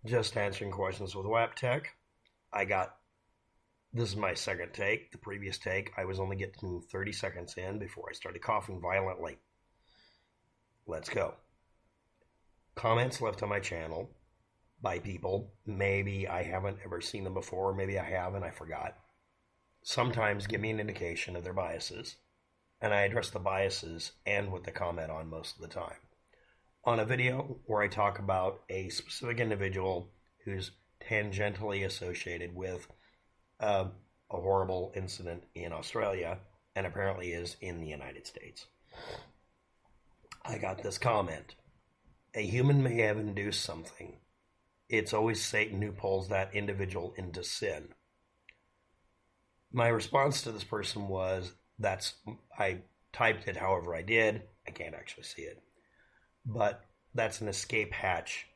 Just answering questions with WAP Tech. I got this is my second take. The previous take, I was only getting 30 seconds in before I started coughing violently. Let's go. Comments left on my channel by people. Maybe I haven't ever seen them before. Maybe I have and I forgot. Sometimes give me an indication of their biases. And I address the biases and what they comment on most of the time. On a video where I talk about a specific individual who's tangentially associated with a horrible incident in Australia and apparently is in the United States. I got this comment. A human may have induced something. It's always Satan who pulls that individual into sin. My response to this person was, I typed it however I did. I can't actually see it. But that's an escape hatch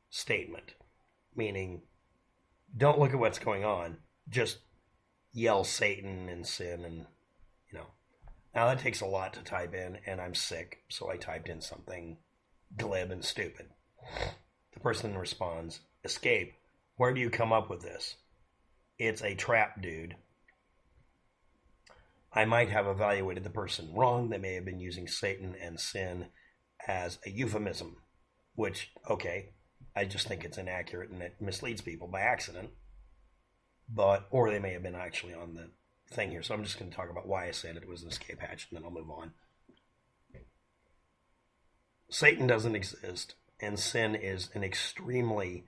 statement, meaning don't look at what's going on, just yell Satan and sin and, Now that takes a lot to type in, and I'm sick, so I typed in something glib and stupid. The person responds, escape, where do you come up with this? It's a trap, dude. I might have evaluated the person wrong. They may have been using Satan and sin as a euphemism, which, okay, I just think it's inaccurate and it misleads people by accident. Or they may have been actually on the thing here. So I'm just going to talk about why I said it was an escape hatch, and then I'll move on. Satan doesn't exist, and sin is an extremely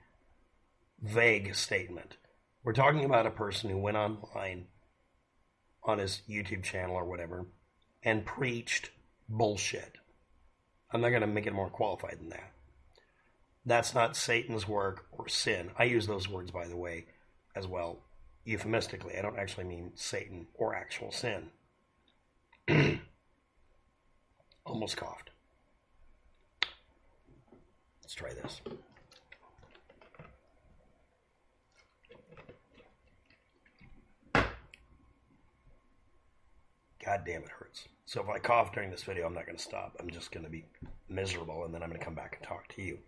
vague statement. We're talking about a person who went online on his YouTube channel or whatever and preached bullshit. I'm not going to make it more qualified than that. That's not Satan's work or sin. I use those words, by the way, as well, euphemistically. I don't actually mean Satan or actual sin. Almost coughed. Let's try this. God damn, it hurts. So if I cough during this video, I'm not going to stop. I'm just going to be miserable, and then I'm going to come back and talk to you.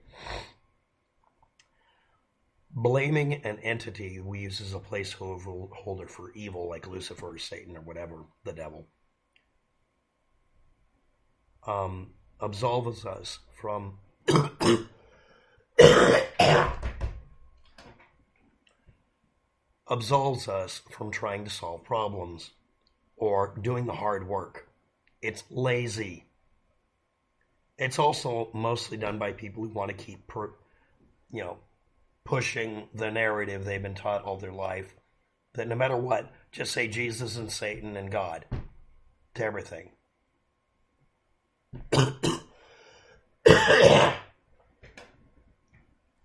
Blaming an entity we use as a placeholder for evil, like Lucifer or Satan or whatever, the devil, absolves us from trying to solve problems or doing the hard work. It's lazy. It's also mostly done by people who want to keep, pushing the narrative they've been taught all their life, that no matter what, just say Jesus and Satan and God to everything.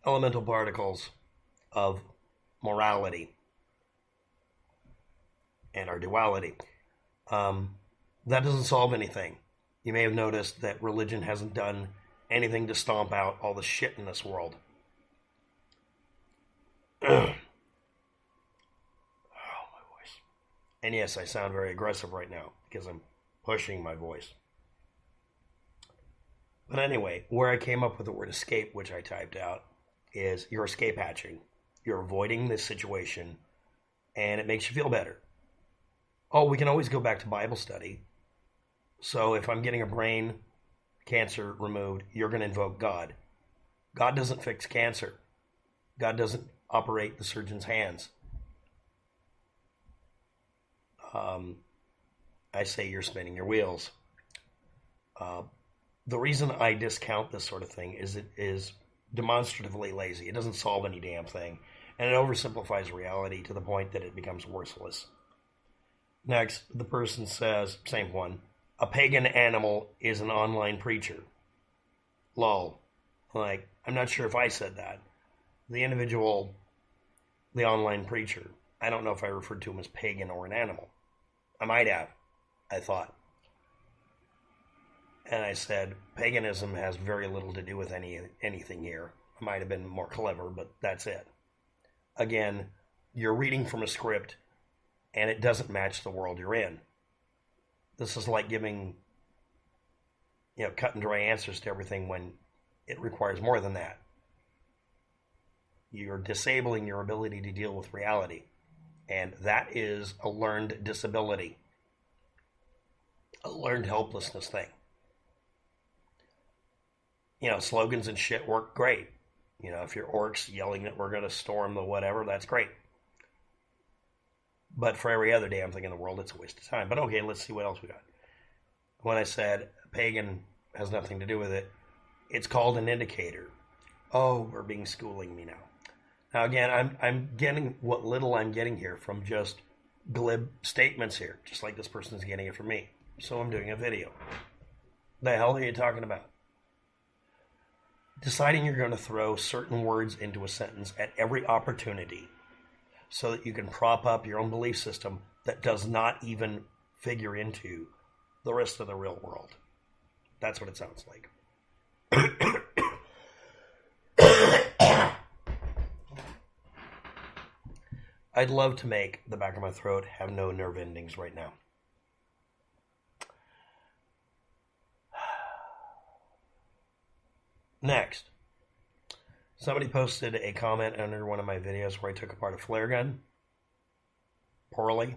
Elemental particles of morality and our duality. That doesn't solve anything. You may have noticed that religion hasn't done anything to stomp out all the shit in this world. Oh, my voice. And yes, I sound very aggressive right now because I'm pushing my voice. But anyway, where I came up with the word escape, which I typed out, is you're escape hatching. You're avoiding this situation, and it makes you feel better. Oh, we can always go back to Bible study. So if I'm getting a brain cancer removed, you're going to invoke God. God doesn't fix cancer. God doesn't operate the surgeon's hands. I say you're spinning your wheels. The reason I discount this sort of thing is it is demonstratively lazy. It doesn't solve any damn thing. And it oversimplifies reality to the point that it becomes worthless. Next, the person says, same one, a pagan animal is an online preacher. Lol. Like, I'm not sure if I said that. The individual, the online preacher, I don't know if I referred to him as pagan or an animal. I might have, I thought. And I said, paganism has very little to do with anything here. I might have been more clever, but that's it. Again, you're reading from a script, and it doesn't match the world you're in. This is like giving, cut and dry answers to everything when it requires more than that. You're disabling your ability to deal with reality. And that is a learned disability, a learned helplessness thing. Slogans and shit work great. If you're orcs yelling that we're going to storm the whatever, that's great. But for every other damn thing in the world, it's a waste of time. But okay, let's see what else we got. When I said pagan has nothing to do with it, it's called an indicator. Oh, we're being schooling me now. Now again, I'm getting what little I'm getting here from just glib statements here, just like this person's getting it from me. So I'm doing a video. The hell are you talking about? Deciding you're going to throw certain words into a sentence at every opportunity so that you can prop up your own belief system that does not even figure into the rest of the real world. That's what it sounds like. I'd love to make the back of my throat have no nerve endings right now. Next, somebody posted a comment under one of my videos where I took apart a flare gun poorly.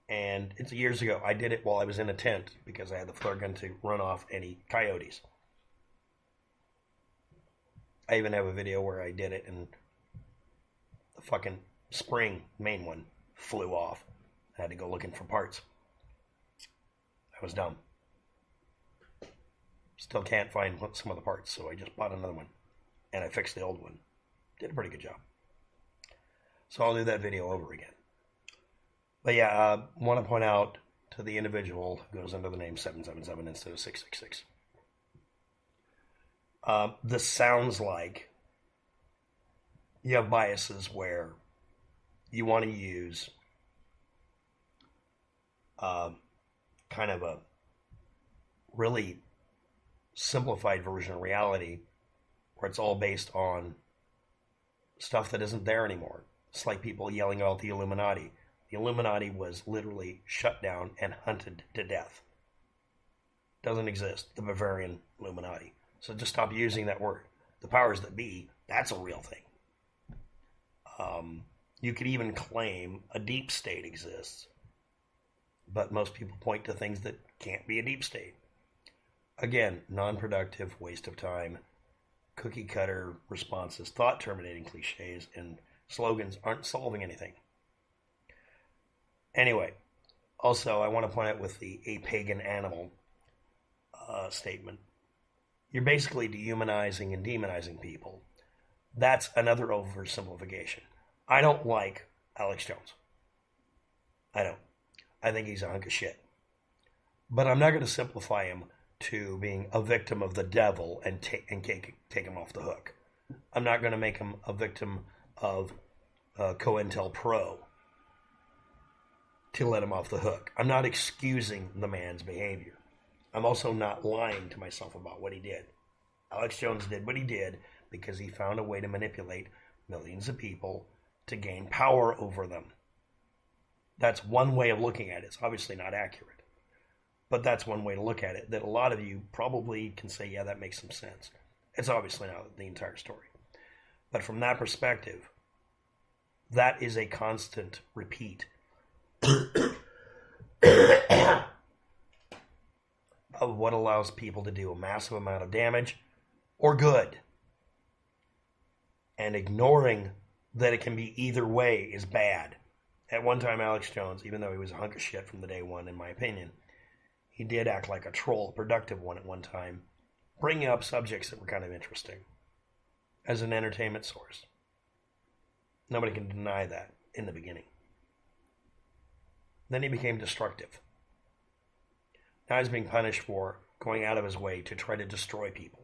And it's years ago. I did it while I was in a tent because I had the flare gun to run off any coyotes. I even have a video where I did it and the fucking spring, main one, flew off. I had to go looking for parts. I was dumb. Still can't find some of the parts, so I just bought another one. And I fixed the old one. Did a pretty good job. So I'll do that video over again. But yeah, I want to point out to the individual who goes under the name 777 instead of 666. This sounds like you have biases where you want to use kind of a really simplified version of reality where it's all based on stuff that isn't there anymore. It's like people yelling about the Illuminati. The Illuminati was literally shut down and hunted to death. Doesn't exist, the Bavarian Illuminati. So just stop using that word. The powers that be, that's a real thing. You could even claim a deep state exists, but most people point to things that can't be a deep state. Again, non-productive, waste of time, cookie cutter responses, thought terminating cliches, and slogans aren't solving anything. Anyway, also I want to point out with the a pagan animal statement, you're basically dehumanizing and demonizing people. That's another oversimplification. I don't like Alex Jones. I don't. I think he's a hunk of shit. But I'm not going to simplify him to being a victim of the devil and take him off the hook. I'm not going to make him a victim of COINTELPRO to let him off the hook. I'm not excusing the man's behavior. I'm also not lying to myself about what he did. Alex Jones did what he did because he found a way to manipulate millions of people to gain power over them. That's one way of looking at it. It's obviously not accurate. But that's one way to look at it that a lot of you probably can say, yeah, that makes some sense. It's obviously not the entire story. But from that perspective, that is a constant repeat of what allows people to do a massive amount of damage or good. And ignoring that it can be either way is bad. At one time, Alex Jones, even though he was a hunk of shit from the day one, in my opinion, he did act like a troll, a productive one at one time, bringing up subjects that were kind of interesting as an entertainment source. Nobody can deny that in the beginning. Then he became destructive. Now he's being punished for going out of his way to try to destroy people.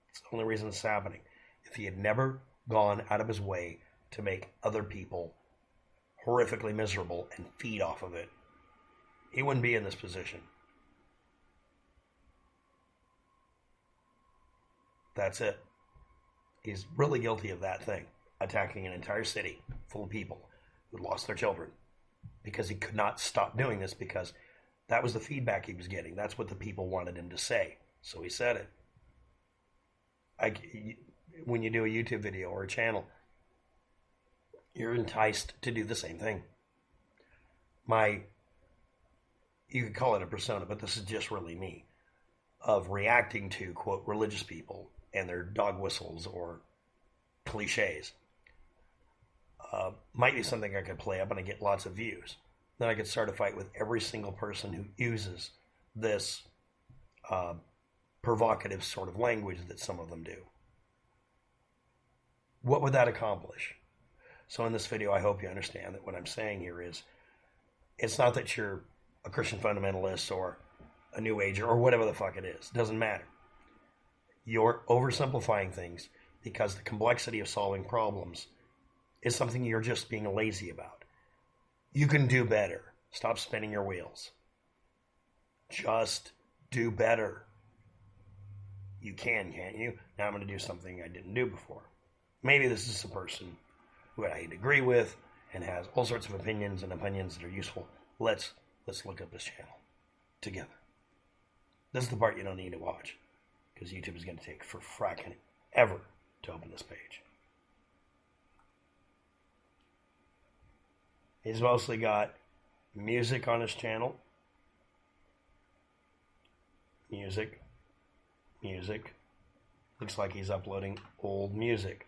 It's the only reason it's happening. If he had never gone out of his way to make other people horrifically miserable and feed off of it, he wouldn't be in this position. That's it. He's really guilty of that thing, attacking an entire city full of people who lost their children because he could not stop doing this because that was the feedback he was getting. That's what the people wanted him to say. So he said it. when you do a YouTube video or a channel, you're enticed to do the same thing. You could call it a persona, but this is just really me, of reacting to, quote, religious people and their dog whistles or cliches. Might be something I could play up and I get lots of views. Then I could start a fight with every single person who uses this provocative sort of language that some of them do. What would that accomplish? So in this video, I hope you understand that what I'm saying here is, it's not that you're a Christian fundamentalist or a New Ager or whatever the fuck it is. It doesn't matter. You're oversimplifying things because the complexity of solving problems is something you're just being lazy about. You can do better. Stop spinning your wheels. Just do better. You can, can't you? Now I'm going to do something I didn't do before. Maybe this is a person who I'd agree with and has all sorts of opinions and opinions that are useful. Let's look up this channel together. This is the part you don't need to watch, because YouTube is going to take for fracking ever to open this page. He's mostly got music on his channel. Music. Looks like he's uploading old music.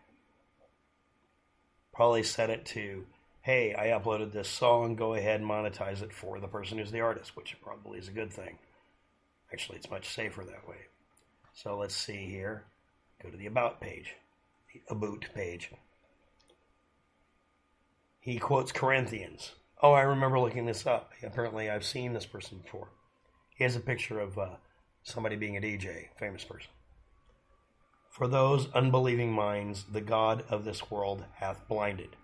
Probably set it to, hey, I uploaded this song, go ahead and monetize it for the person who's the artist, which probably is a good thing. Actually, it's much safer that way. So let's see here. Go to the About page, the About page. He quotes Corinthians. Oh, I remember looking this up. Apparently, I've seen this person before. He has a picture of somebody being a DJ, famous person. For those unbelieving minds, the God of this world hath blinded,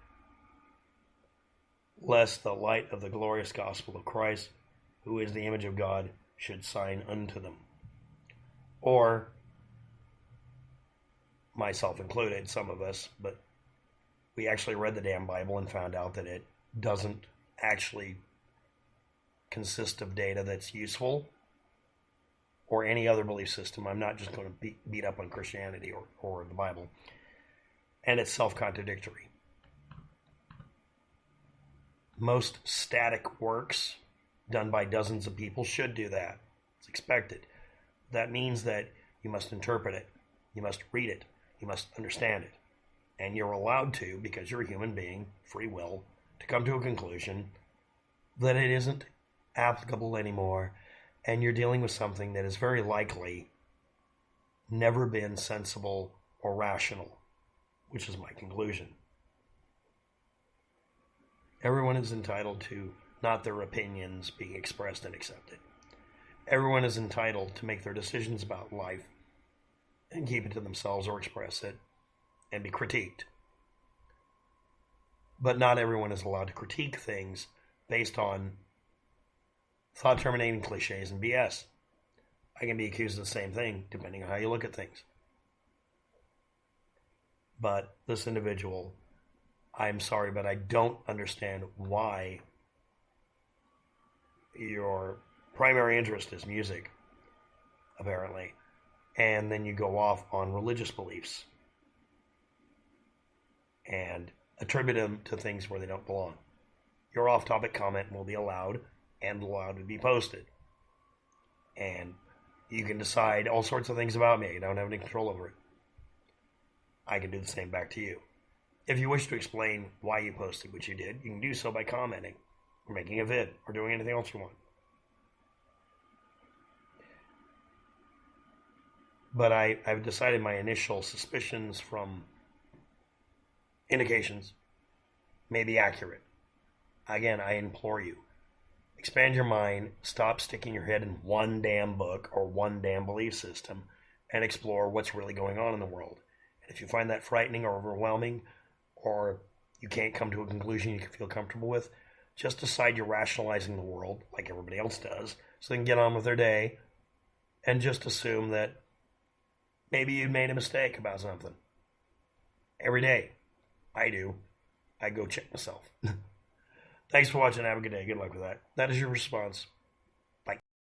lest the light of the glorious gospel of Christ, who is the image of God, should shine unto them. Or, myself included, some of us, but we actually read the damn Bible and found out that it doesn't actually consist of data that's useful or any other belief system. I'm not just going to beat up on Christianity or the Bible. And it's self-contradictory. Most static works done by dozens of people should do that. It's expected. That means that you must interpret it. You must read it. You must understand it. And you're allowed to, because you're a human being, free will, to come to a conclusion that it isn't applicable anymore, and you're dealing with something that is very likely never been sensible or rational, which is my conclusion. Everyone is entitled to not their opinions being expressed and accepted. Everyone is entitled to make their decisions about life and keep it to themselves or express it and be critiqued. But not everyone is allowed to critique things based on thought-terminating cliches and BS. I can be accused of the same thing depending on how you look at things. But this individual, I'm sorry, but I don't understand why your primary interest is music, apparently, and then you go off on religious beliefs and attribute them to things where they don't belong. Your off-topic comment will be allowed and allowed to be posted. And you can decide all sorts of things about me. You don't have any control over it. I can do the same back to you. If you wish to explain why you posted what you did, you can do so by commenting, or making a vid, or doing anything else you want. But I've decided my initial suspicions from indications may be accurate. Again, I implore you, expand your mind, stop sticking your head in one damn book or one damn belief system, and explore what's really going on in the world. And if you find that frightening or overwhelming, or you can't come to a conclusion you can feel comfortable with, just decide you're rationalizing the world like everybody else does, so they can get on with their day, and just assume that maybe you made a mistake about something. Every day. I do. I go check myself. Thanks for watching. Have a good day. Good luck with that. That is your response.